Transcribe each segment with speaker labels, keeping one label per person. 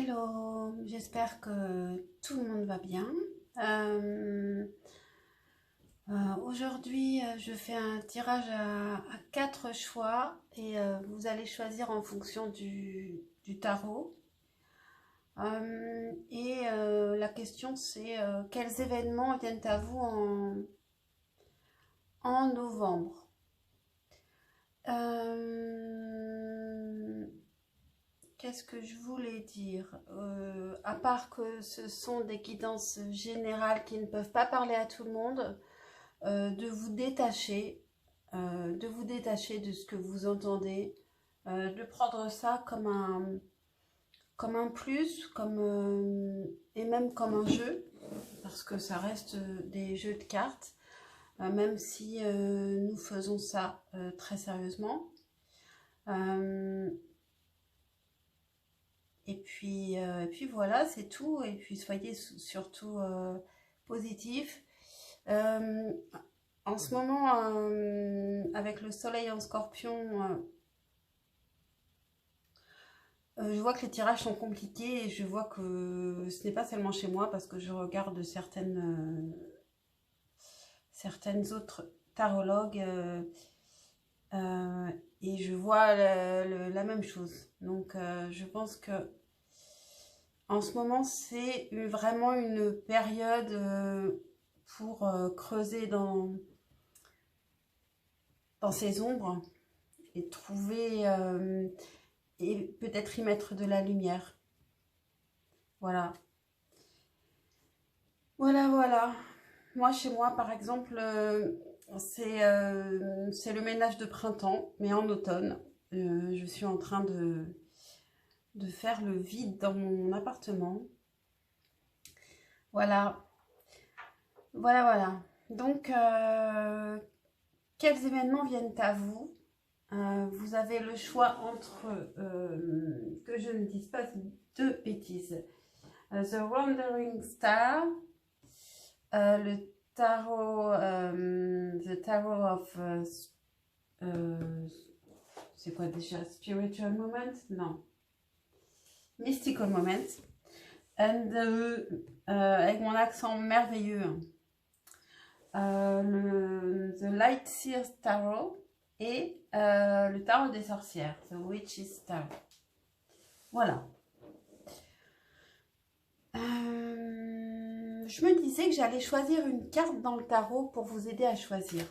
Speaker 1: Hello, j'espère que tout le monde va bien. Euh, Aujourd'hui, je fais un tirage à 4 choix et vous allez choisir en fonction du tarot. La question c'est quels événements viennent à vous en novembre? Euh, Qu'est-ce que je voulais dire? À part que ce sont des guidances générales qui ne peuvent pas parler à tout le monde, de vous détacher de ce que vous entendez, de prendre ça comme un plus, et même comme un jeu, parce que ça reste des jeux de cartes, même si nous faisons ça très sérieusement. Euh, et puis voilà, c'est tout. Et puis soyez surtout positifs. Euh, En ce moment, avec le soleil en scorpion, je vois que les tirages sont compliqués et je vois que ce n'est pas seulement chez moi parce que je regarde certaines autres tarologues euh, et je vois la même chose. Donc je pense que en ce moment, c'est vraiment une période pour creuser dans ces ombres et trouver et peut-être y mettre de la lumière. Voilà. Voilà. Moi, chez moi, par exemple, c'est le ménage de printemps, mais en automne. Je suis en train de faire le vide dans mon appartement. Voilà. Voilà. Donc, quels événements viennent à vous? Vous avez le choix entre, que je ne dise pas de bêtises, The Wandering Star, le tarot, The Tarot of, c'est quoi déjà? Spiritual Moment? Non. Mystical Moment. And, avec mon accent merveilleux, The Light Seers Tarot et le tarot des sorcières, The Witch's Tarot. Voilà. Je me disais que j'allais choisir une carte dans le tarot pour vous aider à choisir.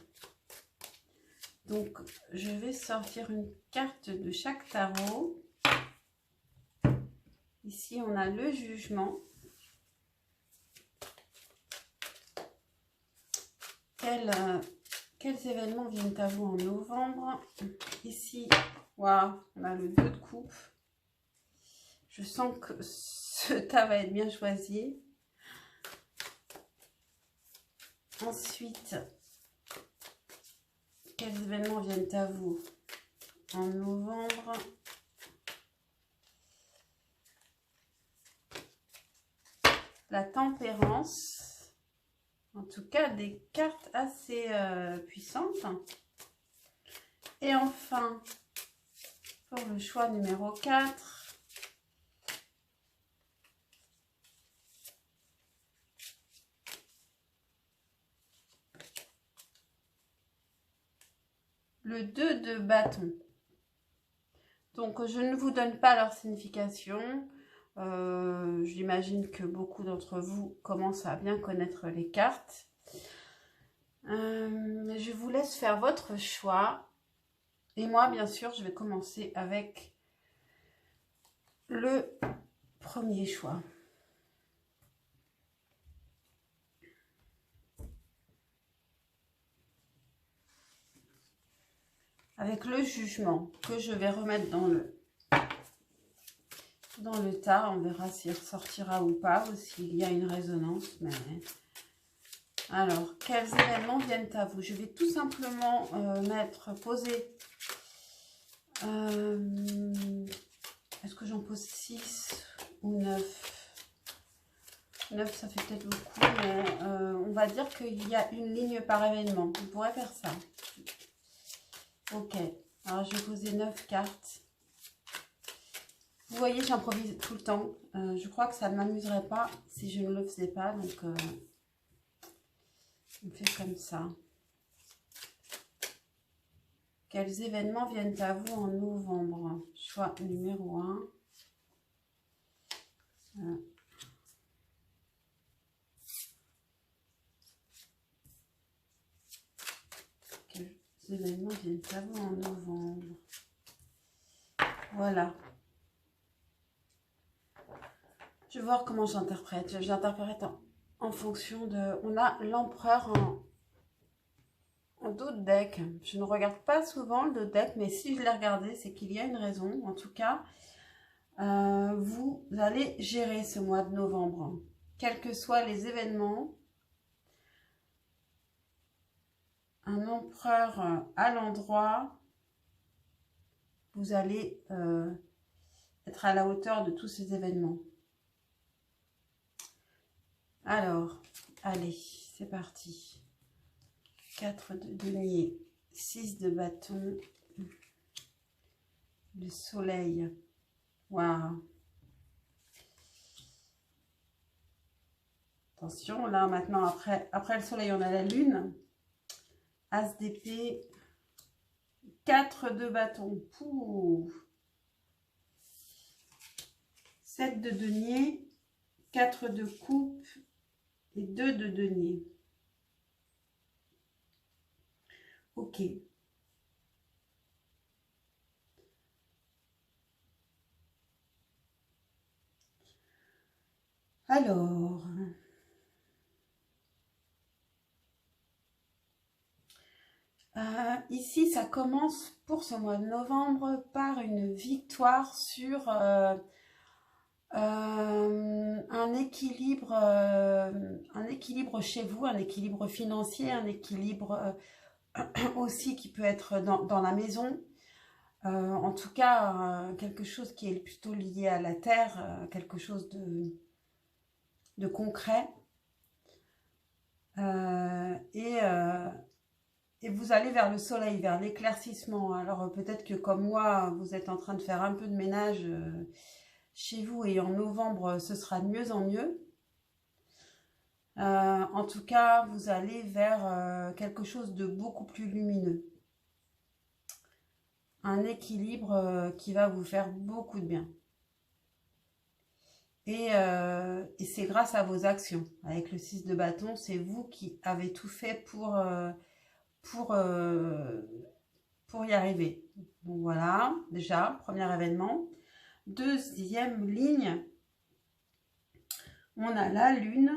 Speaker 1: Donc, je vais sortir une carte de chaque tarot. Ici, on a le jugement. Quels événements viennent à vous en novembre? Ici, wow, on a le 2 de coupe. Je sens que ce tas va être bien choisi. Ensuite, quels événements viennent à vous en novembre? La tempérance. En tout cas, des cartes assez puissantes. Et enfin, pour le choix numéro 4, le 2 de bâton. Donc, je ne vous donne pas leur signification. J'imagine que beaucoup d'entre vous commencent à bien connaître les cartes. Je vous laisse faire votre choix. Et moi, bien sûr, je vais commencer avec le premier choix. Avec le jugement que je vais remettre dans le tas. On verra s'il ressortira ou pas, ou s'il y a une résonance. Mais... alors, quels événements viennent à vous? Je vais tout simplement poser... est-ce que j'en pose 6 ou 9? 9, ça fait peut-être beaucoup, mais on va dire qu'il y a une ligne par événement. On pourrait faire ça. Ok, alors je vais poser 9 cartes. Vous voyez, j'improvise tout le temps. Je crois que ça ne m'amuserait pas si je ne le faisais pas. Donc, on fait comme ça. Quels événements viennent à vous en novembre? Choix numéro 1. Quels événements viennent à vous en novembre? Voilà. Je vais voir comment j'interprète. J'interprète en fonction de... On a l'empereur en dos de deck. Je ne regarde pas souvent le dos de deck, mais si je l'ai regardé, c'est qu'il y a une raison. En tout cas, vous allez gérer ce mois de novembre. Quels que soient les événements, un empereur à l'endroit, vous allez être à la hauteur de tous ces événements. Alors, allez, c'est parti. 4 de denier, 6 de bâton, le soleil. Waouh. Attention, là maintenant, après le soleil, on a la lune. As d'épée, 4 de bâton. Pouh. 7 de denier, 4 de coupe et 2 de denier. Ok. Alors, ici, ça commence pour ce mois de novembre par une victoire sur un équilibre chez vous, un équilibre financier, un équilibre aussi qui peut être dans la maison. En tout cas, quelque chose qui est plutôt lié à la terre, quelque chose de concret. Et vous allez vers le soleil, vers l'éclaircissement. Alors peut-être que comme moi, vous êtes en train de faire un peu de ménage chez vous et en novembre, ce sera de mieux en mieux. En tout cas, vous allez vers quelque chose de beaucoup plus lumineux. Un équilibre qui va vous faire beaucoup de bien. Et c'est grâce à vos actions. Avec le 6 de bâton, c'est vous qui avez tout fait pour y arriver. Donc voilà, déjà, premier événement. Deuxième ligne, on a la lune,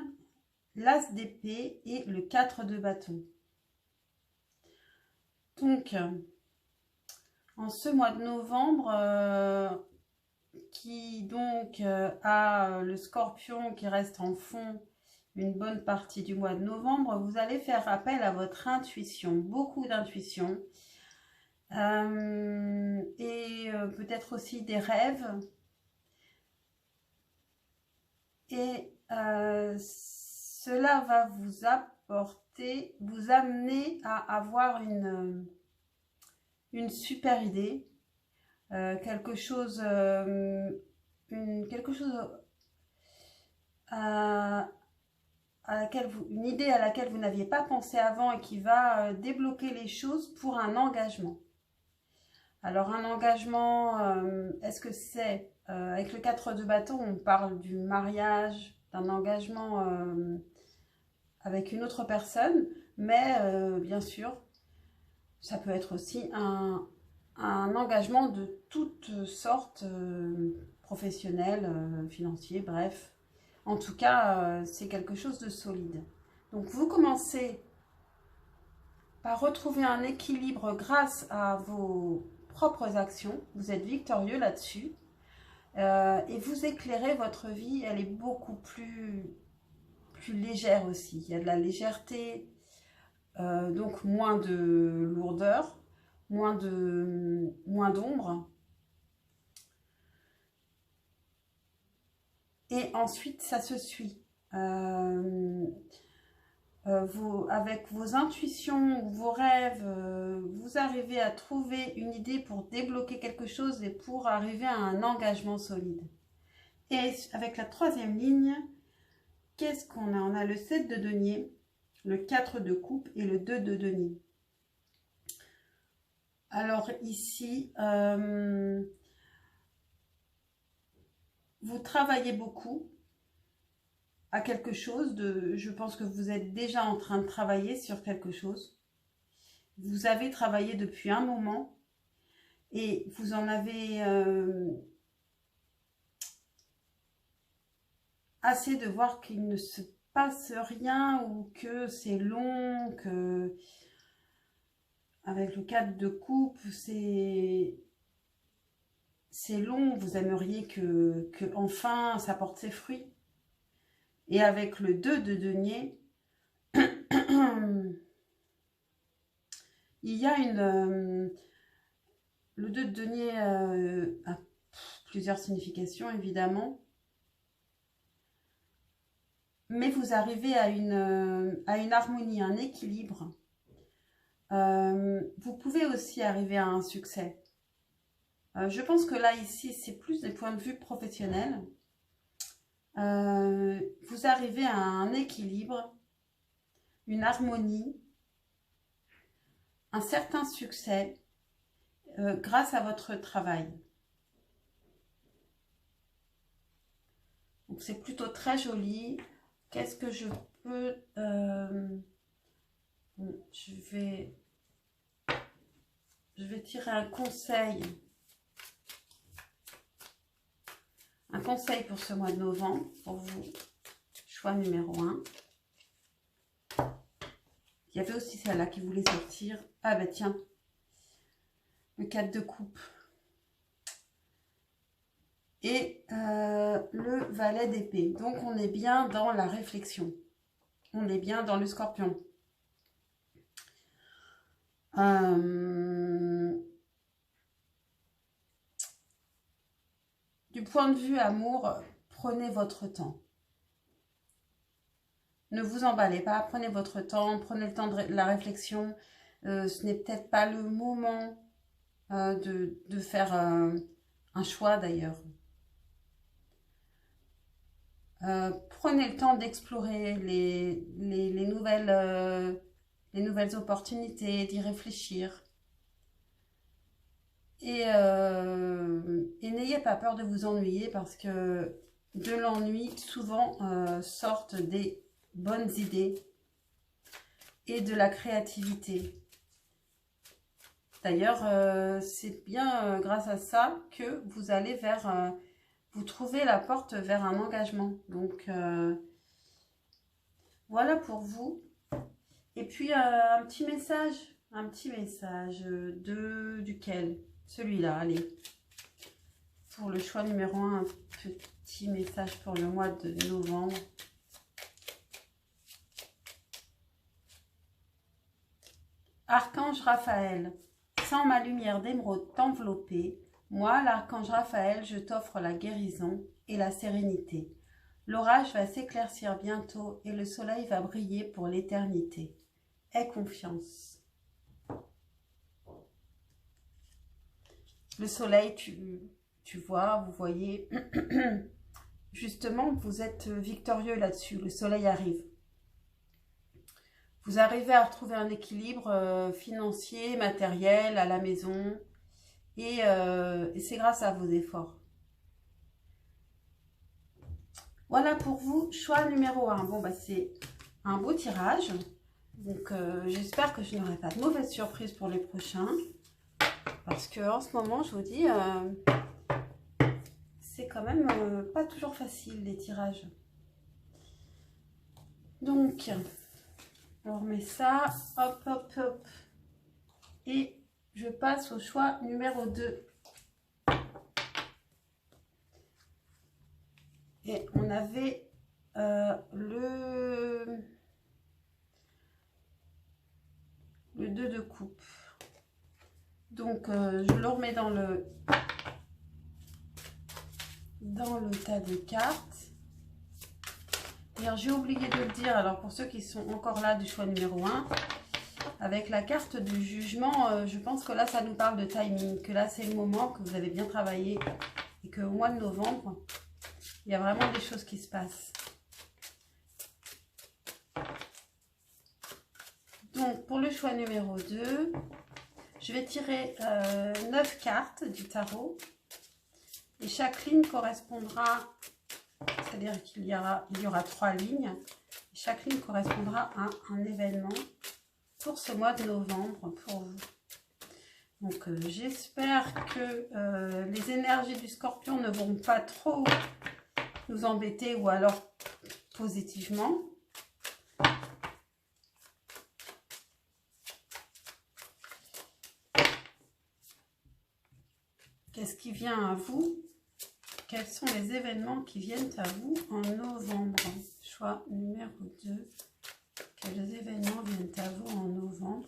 Speaker 1: l'as d'épée et le 4 de bâton. Donc, en ce mois de novembre, qui donc a le scorpion qui reste en fond une bonne partie du mois de novembre, vous allez faire appel à votre intuition, beaucoup d'intuition. Et peut-être aussi des rêves. Et cela va vous apporter, vous amener à avoir une super idée, quelque chose une idée à laquelle vous n'aviez pas pensé avant et qui va débloquer les choses pour un engagement. Alors un engagement, est-ce que c'est, avec le 4 de bâton, on parle du mariage, d'un engagement avec une autre personne, mais bien sûr, ça peut être aussi un engagement de toutes sortes, professionnel, financier, bref. En tout cas, c'est quelque chose de solide. Donc vous commencez par retrouver un équilibre grâce à vos propres actions. Vous êtes victorieux là-dessus. Et vous éclairez votre vie. Elle est beaucoup plus légère aussi. Il y a de la légèreté, donc moins de lourdeur, moins d'ombre. Et ensuite, ça se suit. avec vos intuitions ou vos rêves, vous arrivez à trouver une idée pour débloquer quelque chose et pour arriver à un engagement solide. Et avec la troisième ligne, qu'est-ce qu'on a? On a le 7 de denier, le 4 de coupe et le 2 de denier. Alors ici, vous travaillez beaucoup à quelque chose, je pense que vous êtes déjà en train de travailler sur quelque chose. Vous avez travaillé depuis un moment et vous en avez assez de voir qu'il ne se passe rien ou que c'est long, que avec le 4 de coupe, c'est long, vous aimeriez que enfin ça porte ses fruits. Et avec le 2 de denier, il y a le 2 de denier a plusieurs significations, évidemment. Mais vous arrivez à une harmonie, un équilibre. Vous pouvez aussi arriver à un succès. Je pense que là, ici, c'est plus des points de vue professionnels. Vous arrivez à un équilibre, une harmonie, un certain succès grâce à votre travail. Donc c'est plutôt très joli. Qu'est-ce que je peux... je vais tirer un conseil. Un conseil pour ce mois de novembre, pour vous, choix numéro 1. Il y avait aussi celle-là qui voulait sortir. Ah bah tiens, le 4 de coupe. Et le valet d'épée. Donc on est bien dans la réflexion. On est bien dans le scorpion. Du point de vue amour, prenez votre temps. Ne vous emballez pas, prenez votre temps, prenez le temps de la réflexion. Ce n'est peut-être pas le moment de faire un choix d'ailleurs. Prenez le temps d'explorer les nouvelles opportunités, d'y réfléchir. Et n'ayez pas peur de vous ennuyer parce que de l'ennui, souvent sortent des bonnes idées et de la créativité. D'ailleurs, c'est bien grâce à ça que vous allez vous trouvez la porte vers un engagement. Donc, voilà pour vous. Et puis, un petit message duquel? Celui-là, allez. Pour le choix numéro 1, un petit message pour le mois de novembre. Archange Raphaël, sans ma lumière d'émeraude t'envelopper, moi, l'archange Raphaël, je t'offre la guérison et la sérénité. L'orage va s'éclaircir bientôt et le soleil va briller pour l'éternité. Aie confiance. Le soleil, tu vois, vous voyez, justement, vous êtes victorieux là-dessus. Le soleil arrive. Vous arrivez à retrouver un équilibre financier, matériel, à la maison. Et c'est grâce à vos efforts. Voilà pour vous, choix numéro 1. Bon, bah c'est un beau tirage. Donc, j'espère que je n'aurai pas de mauvaises surprises pour les prochains. Parce que en ce moment, je vous dis, c'est quand même pas toujours facile les tirages. Donc, on remet ça, hop, hop, hop. Et je passe au choix numéro 2. Et on avait le 2 de coupe. Donc, je le remets dans le tas de cartes. Alors, j'ai oublié de le dire, alors pour ceux qui sont encore là du choix numéro 1, avec la carte du jugement, je pense que là, ça nous parle de timing, que là, c'est le moment que vous avez bien travaillé et qu'au mois de novembre, il y a vraiment des choses qui se passent. Donc, pour le choix numéro 2, je vais tirer 9 cartes du tarot et chaque ligne correspondra, c'est-à-dire qu'il y aura 3 lignes. Chaque ligne correspondra à un événement pour ce mois de novembre pour vous. Donc, j'espère que les énergies du Scorpion ne vont pas trop nous embêter ou alors positivement. Qu'est-ce qui vient à vous? Quels sont les événements qui viennent à vous en novembre? Choix numéro 2. Quels événements viennent à vous en novembre?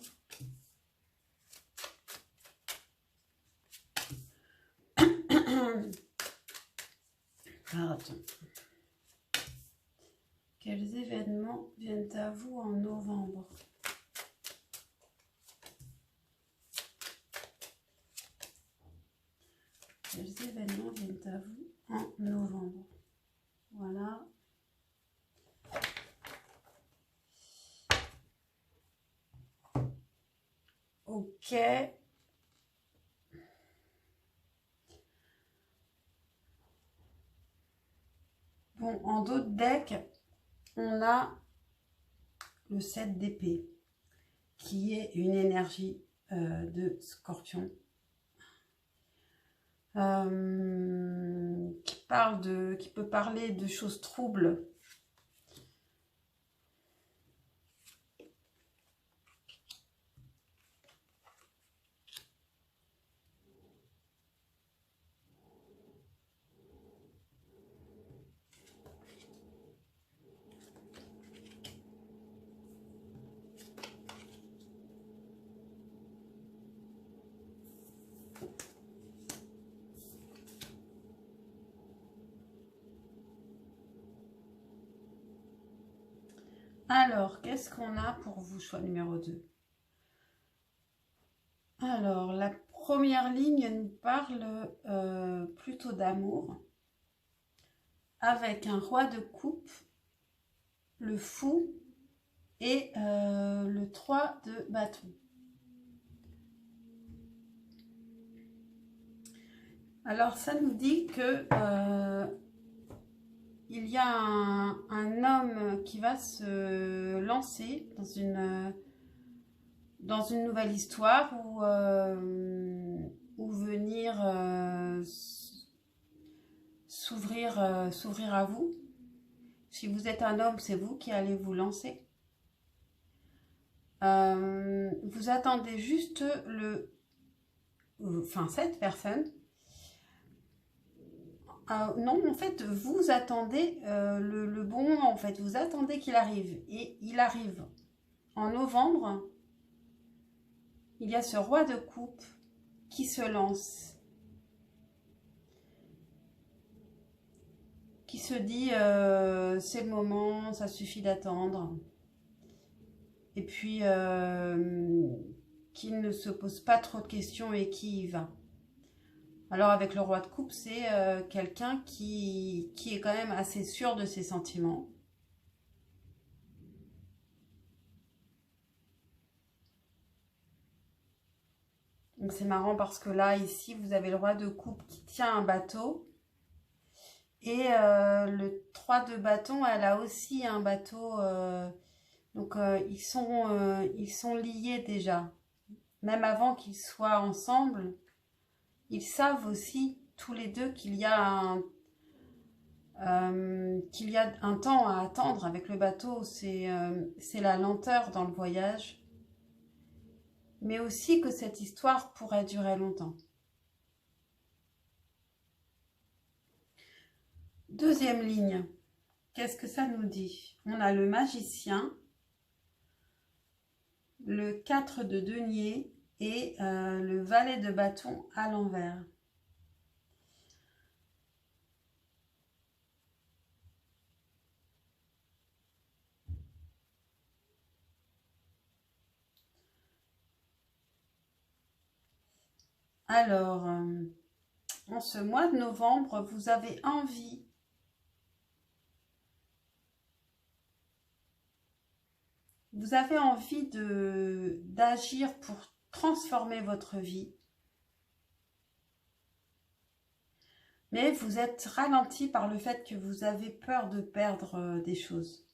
Speaker 1: Pardon. Quels événements viennent à vous en novembre? Quels événements viennent à vous en novembre? Voilà. Ok. Bon, en d'autres decks, on a le 7 d'épée, qui est une énergie de Scorpion. Qui peut parler de choses troubles. Alors, qu'est-ce qu'on a pour vous, choix numéro 2? Alors, la première ligne nous parle plutôt d'amour, avec un roi de coupe, le fou et le 3 de bâton. Alors, ça nous dit que il y a un homme qui va se lancer dans une nouvelle histoire ou venir s'ouvrir à vous. Si vous êtes un homme, c'est vous qui allez vous lancer. Vous attendez juste cette personne. Non, en fait, vous attendez le bon moment, en fait. Vous attendez qu'il arrive. Et il arrive en novembre. Il y a ce roi de coupe qui se lance. Qui se dit, c'est le moment, ça suffit d'attendre. Et puis, qui ne se pose pas trop de questions et qui y va. Alors avec le roi de coupe, c'est quelqu'un qui est quand même assez sûr de ses sentiments. Donc c'est marrant parce que là, ici, vous avez le roi de coupe qui tient un bateau. Et le 3 de bâton, elle a aussi un bateau. Donc ils sont liés déjà. Même avant qu'ils soient ensemble, ils savent aussi tous les deux qu'il y a un temps à attendre avec le bateau. C'est la lenteur dans le voyage. Mais aussi que cette histoire pourrait durer longtemps. Deuxième ligne. Qu'est-ce que ça nous dit? On a le magicien, le 4 de denier et le valet de bâton à l'envers. Alors, en ce mois de novembre, vous avez envie d'agir pour transformer votre vie. Mais vous êtes ralenti par le fait que vous avez peur de perdre des choses.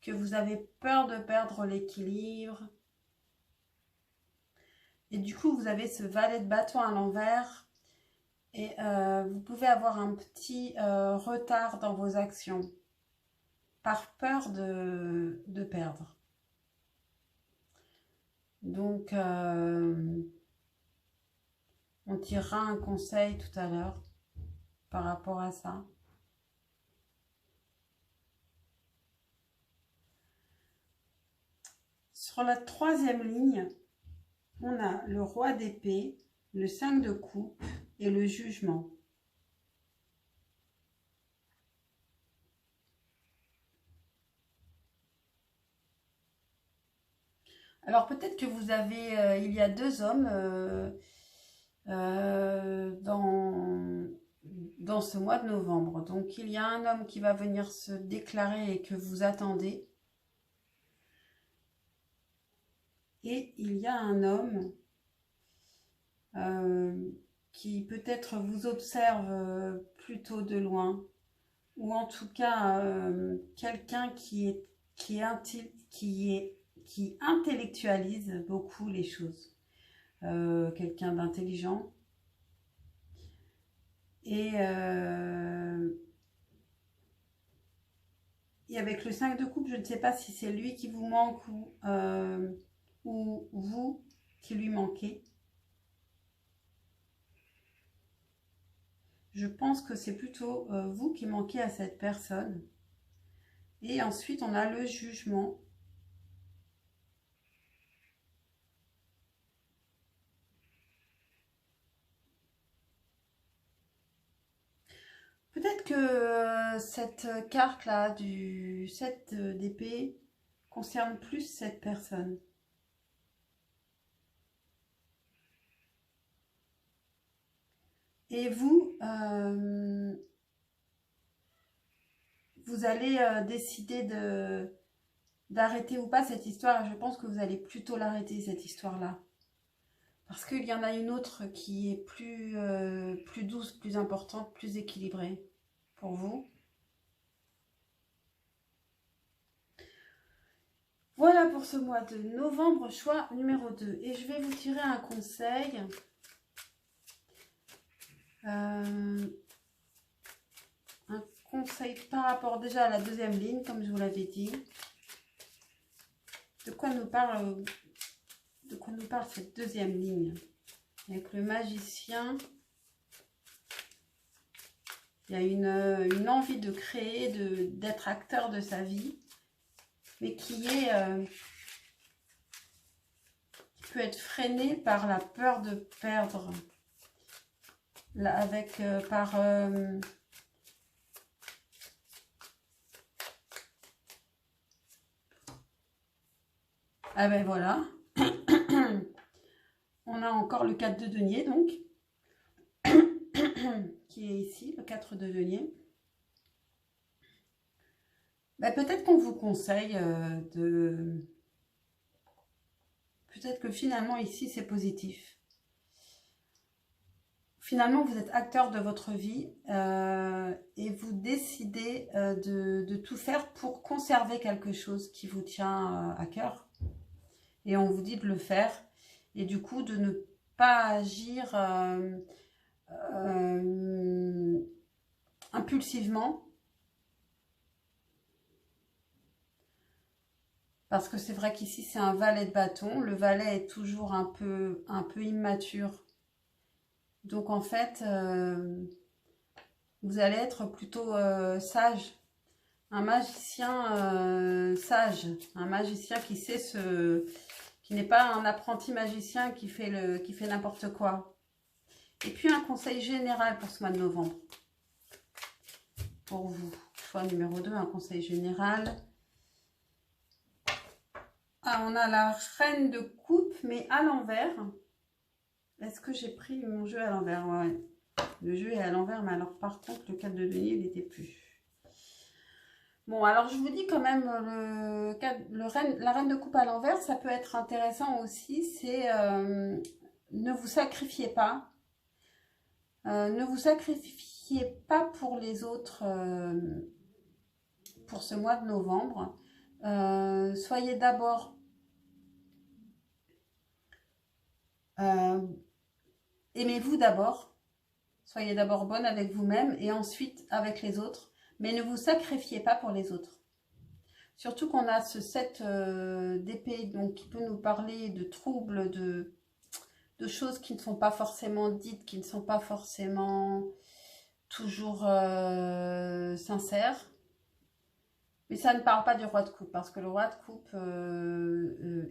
Speaker 1: Que vous avez peur de perdre l'équilibre. Et du coup, vous avez ce valet de bâton à l'envers. Et vous pouvez avoir un petit retard dans vos actions. Par peur de perdre. Donc, on tirera un conseil tout à l'heure par rapport à ça. Sur la troisième ligne, on a le roi d'épée, le 5 de coupe et le jugement. Alors peut-être que vous avez, il y a deux hommes dans ce mois de novembre. Donc il y a un homme qui va venir se déclarer et que vous attendez. Et il y a un homme qui peut-être vous observe plutôt de loin. Ou en tout cas, quelqu'un qui intellectualise beaucoup les choses. Quelqu'un d'intelligent. Et avec le 5 de coupe, je ne sais pas si c'est lui qui vous manque ou vous qui lui manquez. Je pense que c'est plutôt vous qui manquez à cette personne. Et ensuite, on a le jugement. Peut-être que cette carte-là du 7 d'épée concerne plus cette personne. Et vous, vous allez décider d'arrêter ou pas cette histoire. Et je pense que vous allez plutôt l'arrêter, cette histoire-là. Parce qu'il y en a une autre qui est plus douce, plus importante, plus équilibrée pour vous. Voilà pour ce mois de novembre, choix numéro 2. Et je vais vous tirer un conseil. Un conseil par rapport déjà à la deuxième ligne, comme je vous l'avais dit. De quoi nous parle cette deuxième ligne? Avec le magicien, il y a une envie de créer, d'être acteur de sa vie, mais qui peut être freiné par la peur de perdre. Là, ah ben voilà. On a encore le 4 de denier, donc, qui est ici, le 4 de denier. Ben, peut-être qu'on vous conseille Peut-être que finalement, ici, c'est positif. Finalement, vous êtes acteur de votre vie et vous décidez de tout faire pour conserver quelque chose qui vous tient à cœur. Et on vous dit de le faire. Et du coup, de ne pas agir impulsivement. Parce que c'est vrai qu'ici, c'est un valet de bâton. Le valet est toujours un peu immature. Donc, en fait, vous allez être plutôt sage. Un magicien sage. Un magicien qui sait qui n'est pas un apprenti magicien qui fait n'importe quoi. Et puis, un conseil général pour ce mois de novembre. Pour vous. Choix numéro 2, un conseil général. Ah, on a la reine de coupe, mais à l'envers. Est-ce que j'ai pris mon jeu à l'envers? Ouais. Le jeu est à l'envers, mais alors par contre, le 4 de denier, il n'était plus. Bon, alors je vous dis quand même, la reine de coupe à l'envers, ça peut être intéressant aussi. C'est ne vous sacrifiez pas. Ne vous sacrifiez pas pour les autres pour ce mois de novembre. Soyez d'abord aimez-vous d'abord. Soyez d'abord bonne avec vous-même et ensuite avec les autres. Mais ne vous sacrifiez pas pour les autres. Surtout qu'on a ce 7 d'épée, donc qui peut nous parler de troubles, de choses qui ne sont pas forcément dites, qui ne sont pas forcément toujours sincères. Mais ça ne parle pas du roi de coupe, parce que le roi de coupe,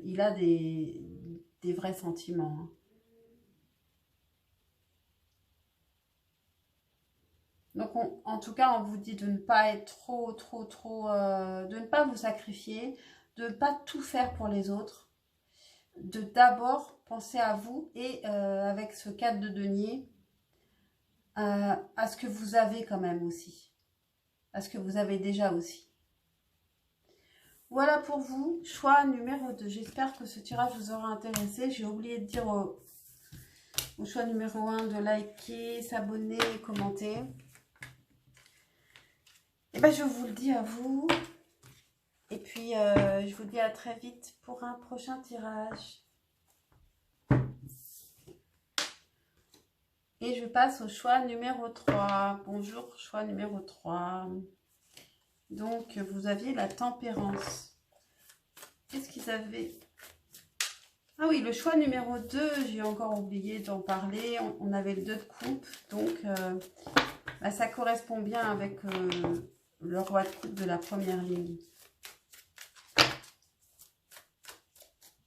Speaker 1: il a des vrais sentiments. Hein. Donc, en tout cas, on vous dit de ne pas être trop, de ne pas vous sacrifier, de ne pas tout faire pour les autres, de d'abord penser à vous et avec ce 4 de denier, à ce que vous avez quand même aussi, à ce que vous avez déjà aussi. Voilà pour vous, choix numéro 2. J'espère que ce tirage vous aura intéressé. J'ai oublié de dire au choix numéro 1 de liker, s'abonner et commenter. Et ben je vous le dis à vous. Et puis je vous dis à très vite pour un prochain tirage. Et je passe au choix numéro 3. Bonjour, choix numéro 3. Donc, vous aviez la tempérance. Qu'est-ce qu'ils avaient? Ah oui, le choix numéro 2, j'ai encore oublié d'en parler. On avait le 2 de coupe. Donc, bah, ça correspond bien avec le roi de coupe de la première ligne.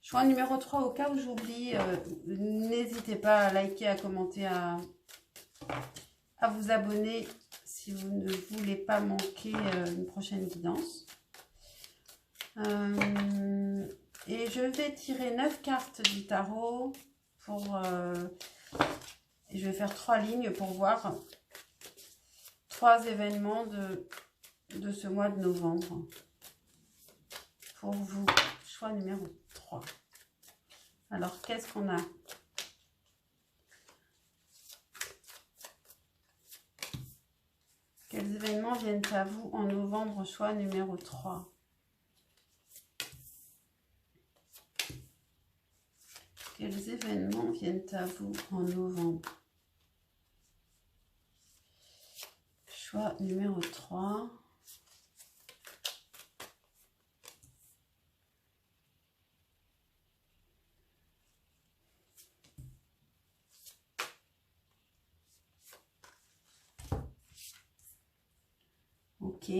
Speaker 1: Choix numéro 3, au cas où j'oublie, n'hésitez pas à liker, à commenter, à vous abonner si vous ne voulez pas manquer une prochaine guidance. Et je vais tirer 9 cartes du tarot pour... et je vais faire 3 lignes pour voir 3 événements de ce mois de novembre. Pour vous, choix numéro 3. Alors, qu'est-ce qu'on a? Quels événements viennent à vous en novembre, choix numéro 3? Quels événements viennent à vous en novembre? Choix numéro 3. Ok.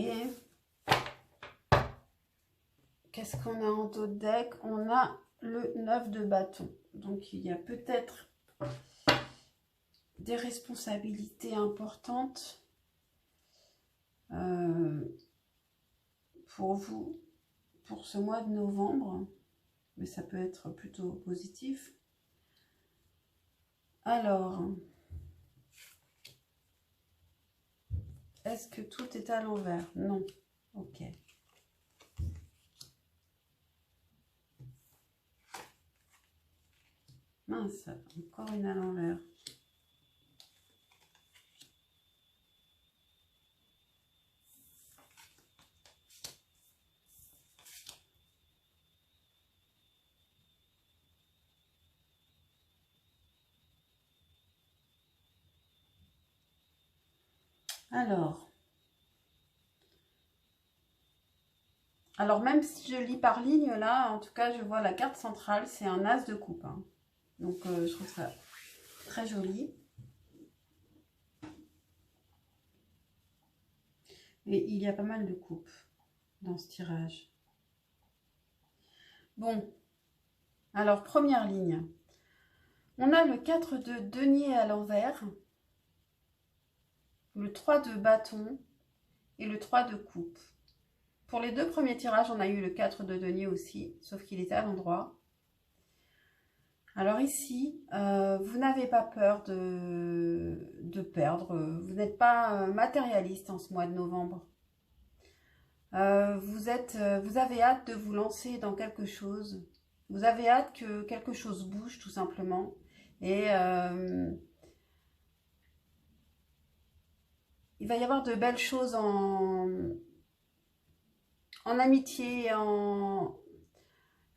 Speaker 1: Qu'est-ce qu'on a en dos de deck? On a le 9 de bâton. Donc, il y a peut-être des responsabilités importantes pour vous, pour ce mois de novembre. Mais ça peut être plutôt positif. Alors, est-ce que tout est à l'envers? Non. Ok. Mince, encore une à l'envers. Alors même si je lis par ligne là, en tout cas je vois la carte centrale, c'est un as de coupe. Hein. Donc je trouve ça très joli. Et il y a pas mal de coupes dans ce tirage. Bon, alors première ligne. On a le 4 de denier à l'envers, le 3 de bâton et le 3 de coupe. Pour les deux premiers tirages, on a eu le 4 de denier aussi, sauf qu'il était à l'endroit. Alors ici, vous n'avez pas peur de perdre. Vous n'êtes pas matérialiste en ce mois de novembre. Vous avez hâte de vous lancer dans quelque chose. Vous avez hâte que quelque chose bouge tout simplement. Et il va y avoir de belles choses en amitié,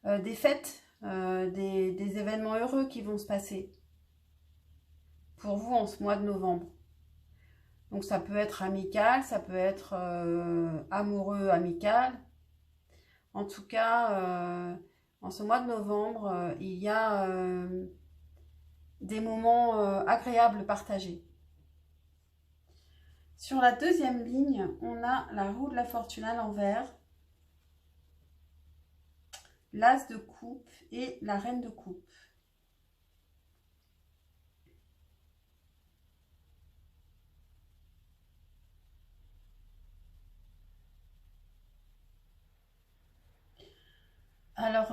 Speaker 1: des fêtes, des événements heureux qui vont se passer pour vous en ce mois de novembre. Donc ça peut être amical, ça peut être amoureux, amical. En tout cas, en ce mois de novembre, il y a des moments agréables partagés. Sur la deuxième ligne, on a la roue de la fortune à l'envers, l'as de coupe et la reine de coupe. Alors,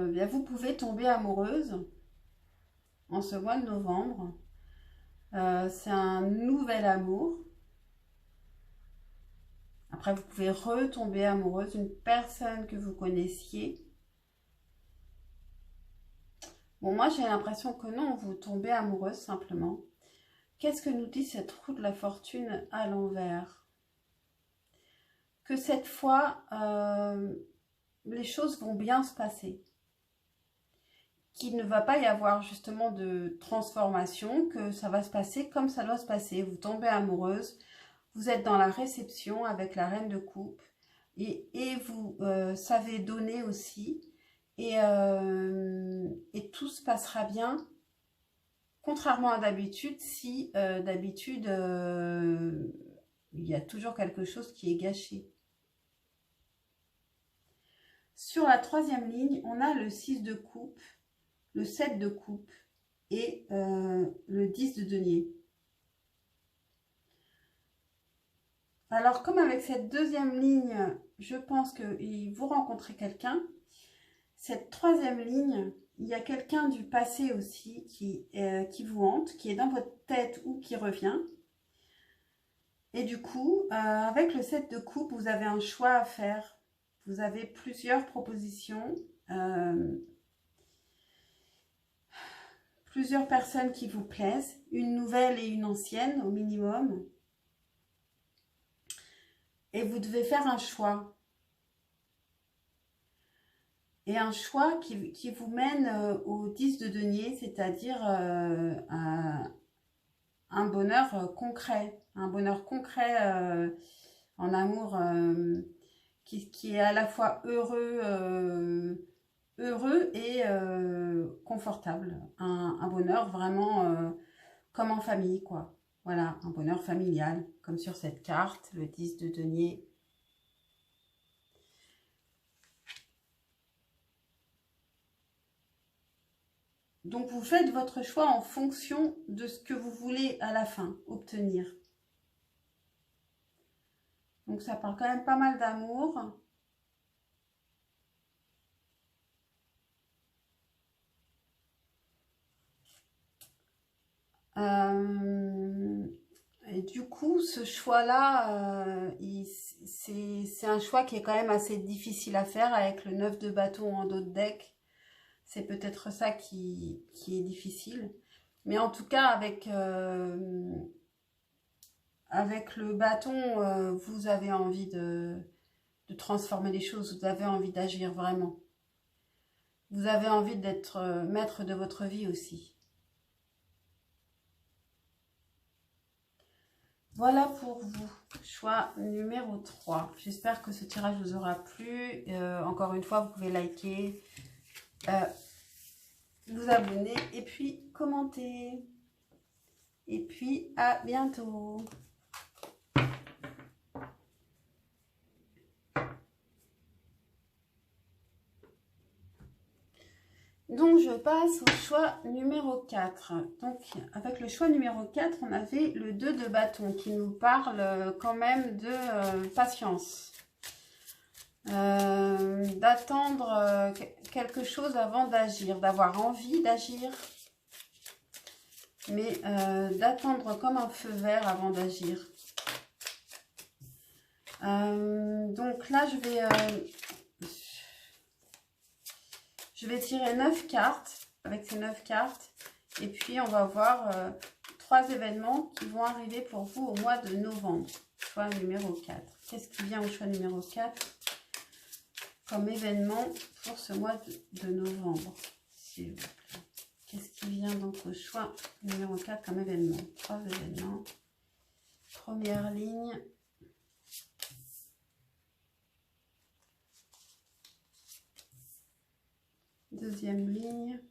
Speaker 1: bien, vous pouvez tomber amoureuse en ce mois de novembre. C'est un nouvel amour. Après, vous pouvez retomber amoureuse d'une personne que vous connaissiez. Bon, moi, j'ai l'impression que non, vous tombez amoureuse simplement. Qu'est-ce que nous dit cette roue de la fortune à l'envers? Que cette fois, les choses vont bien se passer. Qu'il ne va pas y avoir justement de transformation, que ça va se passer comme ça doit se passer. Vous tombez amoureuse, vous êtes dans la réception avec la reine de coupe et vous savez donner aussi et tout se passera bien, contrairement à d'habitude, si d'habitude il y a toujours quelque chose qui est gâché. Sur la troisième ligne, on a le 6 de coupe, le 7 de coupe et le 10 de denier. Alors, comme avec cette deuxième ligne, je pense que vous rencontrez quelqu'un. Cette troisième ligne, il y a quelqu'un du passé aussi qui vous hante, qui est dans votre tête ou qui revient. Et du coup, avec le 7 de coupe, vous avez un choix à faire. Vous avez plusieurs propositions, plusieurs personnes qui vous plaisent, une nouvelle et une ancienne au minimum. Et vous devez faire un choix. Et un choix qui vous mène au 10 de denier, c'est-à-dire un bonheur concret. Un bonheur concret en amour qui est à la fois heureux et confortable. Un bonheur vraiment comme en famille, quoi. Voilà, un bonheur familial, comme sur cette carte, le 10 de denier. Donc, vous faites votre choix en fonction de ce que vous voulez à la fin obtenir. Donc, ça parle quand même pas mal d'amour. Et du coup, ce choix-là, c'est un choix qui est quand même assez difficile à faire avec le 9 de bâton en dos de deck. C'est peut-être ça qui est difficile. Mais en tout cas, avec le bâton, vous avez envie de transformer les choses. Vous avez envie d'agir vraiment. Vous avez envie d'être maître de votre vie aussi. Voilà pour vous, choix numéro 3. J'espère que ce tirage vous aura plu. Encore une fois, vous pouvez liker, vous abonner et puis commenter. Et puis, à bientôt. Donc, je passe au choix numéro 4. Donc, avec le choix numéro 4, on avait le 2 de bâton qui nous parle quand même de patience. D'attendre quelque chose avant d'agir, d'avoir envie d'agir, mais d'attendre comme un feu vert avant d'agir. Donc là, je vais tirer 9 cartes, avec ces 9 cartes, et puis on va voir 3 événements qui vont arriver pour vous au mois de novembre, choix numéro 4. Qu'est-ce qui vient au choix numéro 4 comme événement pour ce mois de novembre, s'il vous plaît? Qu'est-ce qui vient donc au choix numéro 4 comme événement? 3 événements. Première ligne. Deuxième ligne.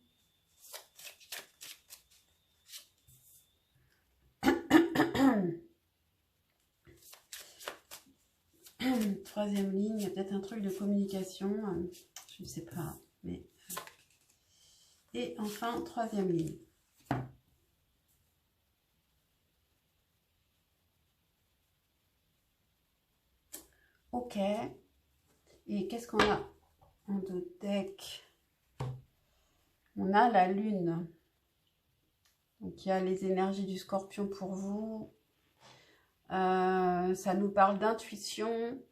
Speaker 1: Troisième ligne, il y a peut-être un truc de communication, je ne sais pas. Mais... Et enfin, troisième ligne. Ok. Et qu'est-ce qu'on a en deux decks? On a la lune. Donc, il y a les énergies du scorpion pour vous. Ça nous parle d'intuition.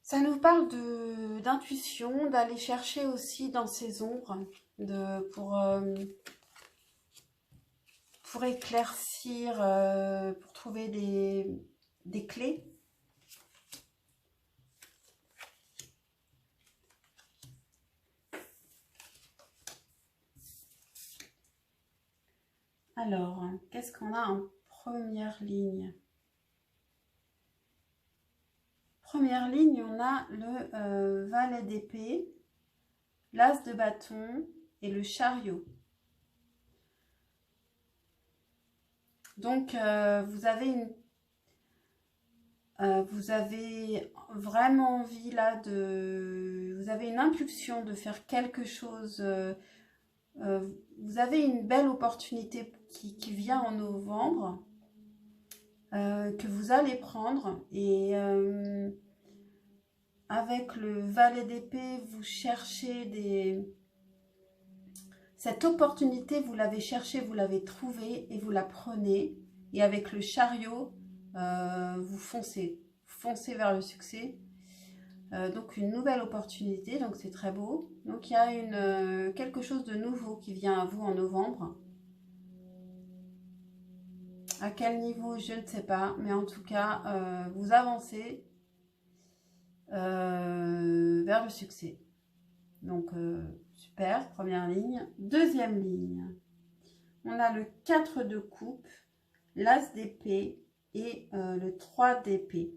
Speaker 1: Ça nous parle d'intuition, d'aller chercher aussi dans ces ombres, pour éclaircir, pour trouver des clés. Alors, qu'est-ce qu'on a en première ligne? Première ligne, on a le valet d'épée, l'as de bâton et le chariot. Donc, vous avez vraiment envie là vous avez une impulsion de faire quelque chose. Vous avez une belle opportunité qui vient en novembre. Que vous allez prendre et avec le valet d'épée, vous cherchez cette opportunité, vous l'avez cherchée, vous l'avez trouvée et vous la prenez. Et avec le chariot, vous foncez vers le succès. Donc une nouvelle opportunité, donc c'est très beau. Donc il y a quelque chose de nouveau qui vient à vous en novembre. À quel niveau, je ne sais pas, mais en tout cas, vous avancez vers le succès. Donc, super, première ligne. Deuxième ligne, on a le 4 de coupe, l'as d'épée et le 3 d'épée.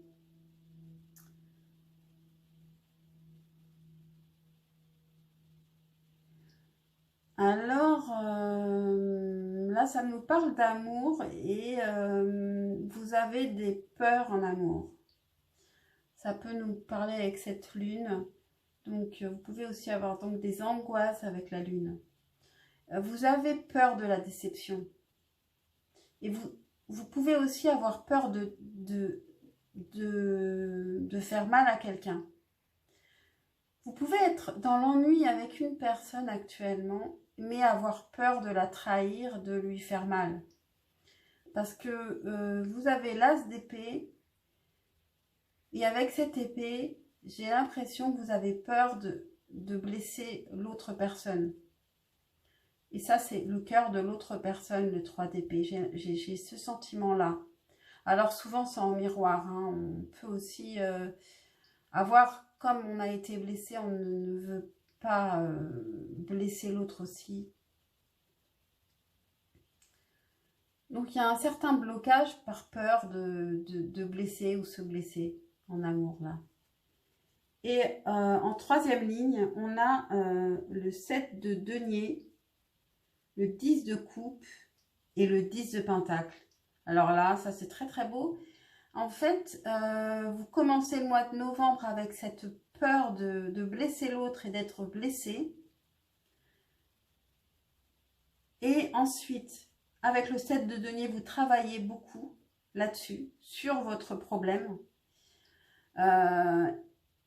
Speaker 1: Alors, là, ça nous parle d'amour et vous avez des peurs en amour. Ça peut nous parler avec cette lune. Donc, vous pouvez aussi avoir donc des angoisses avec la lune. Vous avez peur de la déception. Et vous pouvez aussi avoir peur de faire mal à quelqu'un. Vous pouvez être dans l'ennui avec une personne actuellement, mais avoir peur de la trahir, de lui faire mal. Parce que vous avez l'as d'épée, et avec cette épée, j'ai l'impression que vous avez peur de blesser l'autre personne. Et ça, c'est le cœur de l'autre personne, le 3 d'épée. J'ai ce sentiment-là. Alors souvent, c'est en miroir. Hein. On peut aussi avoir, comme on a été blessé, on ne veut pas blesser l'autre aussi. Donc, il y a un certain blocage par peur de blesser ou se blesser en amour, là. Et en troisième ligne, on a le 7 de denier, le 10 de coupe et le 10 de pentacle. Alors là, ça c'est très très beau. En fait, vous commencez le mois de novembre avec cette peur de blesser l'autre et d'être blessé. Et ensuite, avec le 7 de denier, vous travaillez beaucoup là-dessus, sur votre problème.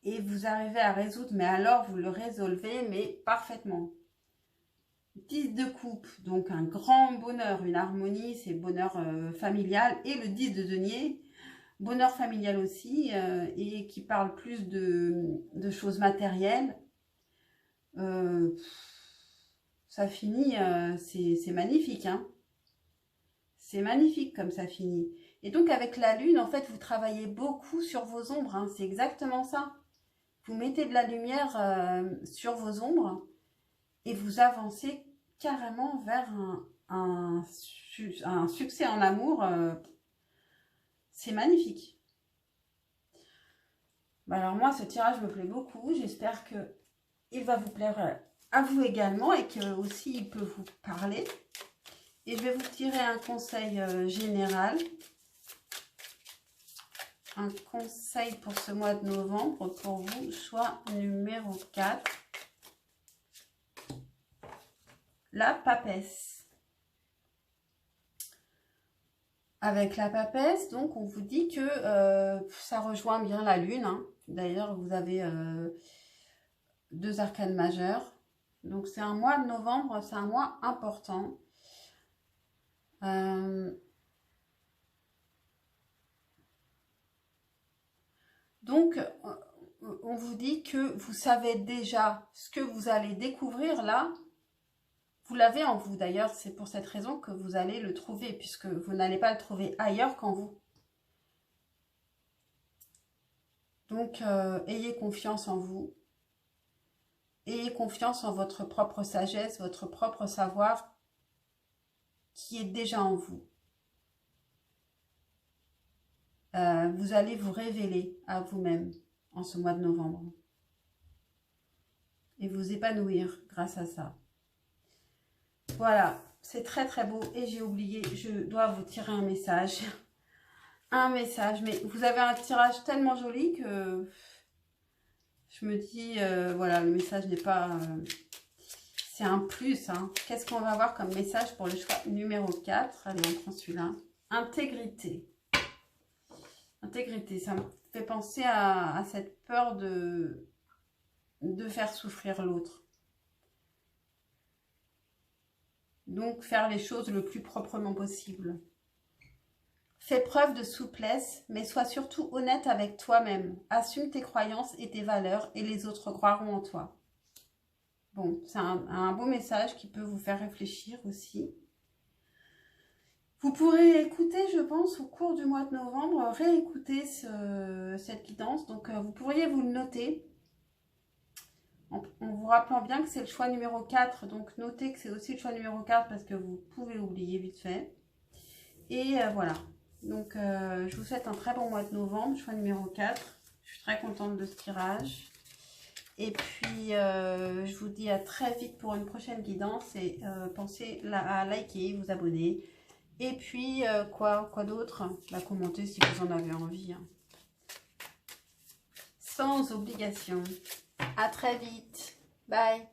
Speaker 1: et vous arrivez à résoudre, mais alors vous le résolvez, mais parfaitement. 10 de coupe, donc un grand bonheur, une harmonie, c'est bonheur familial. Et le 10 de denier, bonheur familial aussi, et qui parle plus de choses matérielles. Ça finit, c'est magnifique, hein. C'est magnifique comme ça finit. Et donc avec la lune, en fait, vous travaillez beaucoup sur vos ombres, hein. C'est exactement ça. Vous mettez de la lumière sur vos ombres et vous avancez carrément vers un succès en amour. C'est magnifique. Alors moi, ce tirage me plaît beaucoup. J'espère qu'il va vous plaire à vous également et que aussi il peut vous parler. Et je vais vous tirer un conseil général. Un conseil pour ce mois de novembre pour vous, choix numéro 4. La papesse. Avec la papesse, donc on vous dit que ça rejoint bien la lune, hein. D'ailleurs, vous avez 2 arcanes majeures. Donc c'est un mois de novembre, c'est un mois important. Donc, on vous dit que vous savez déjà ce que vous allez découvrir là. Vous l'avez en vous d'ailleurs, c'est pour cette raison que vous allez le trouver, puisque vous n'allez pas le trouver ailleurs qu'en vous. Donc, ayez confiance en vous. Ayez confiance en votre propre sagesse, votre propre savoir qui est déjà en vous. Vous allez vous révéler à vous-même en ce mois de novembre. Et vous épanouir grâce à ça. Voilà, c'est très très beau. Et j'ai oublié, je dois vous tirer un message. Un message, mais vous avez un tirage tellement joli que je me dis, voilà, le message n'est pas... c'est un plus, hein. Qu'est-ce qu'on va avoir comme message pour le choix numéro 4? Allez, on prend celui-là. Intégrité. Intégrité, ça me fait penser à cette peur de faire souffrir l'autre. Donc, faire les choses le plus proprement possible. Fais preuve de souplesse, mais sois surtout honnête avec toi-même. Assume tes croyances et tes valeurs et les autres croiront en toi. Bon, c'est un beau message qui peut vous faire réfléchir aussi. Vous pourrez écouter, je pense, au cours du mois de novembre, réécouter cette guidance. Donc, vous pourriez vous le noter. En vous rappelant bien que c'est le choix numéro 4. Donc, notez que c'est aussi le choix numéro 4 parce que vous pouvez oublier vite fait. Et voilà. Donc, je vous souhaite un très bon mois de novembre, choix numéro 4. Je suis très contente de ce tirage. Et puis, je vous dis à très vite pour une prochaine guidance. Et pensez à liker, vous abonner. Et puis, quoi d'autre? Commentez si vous en avez envie. Hein. Sans obligation. À très vite. Bye.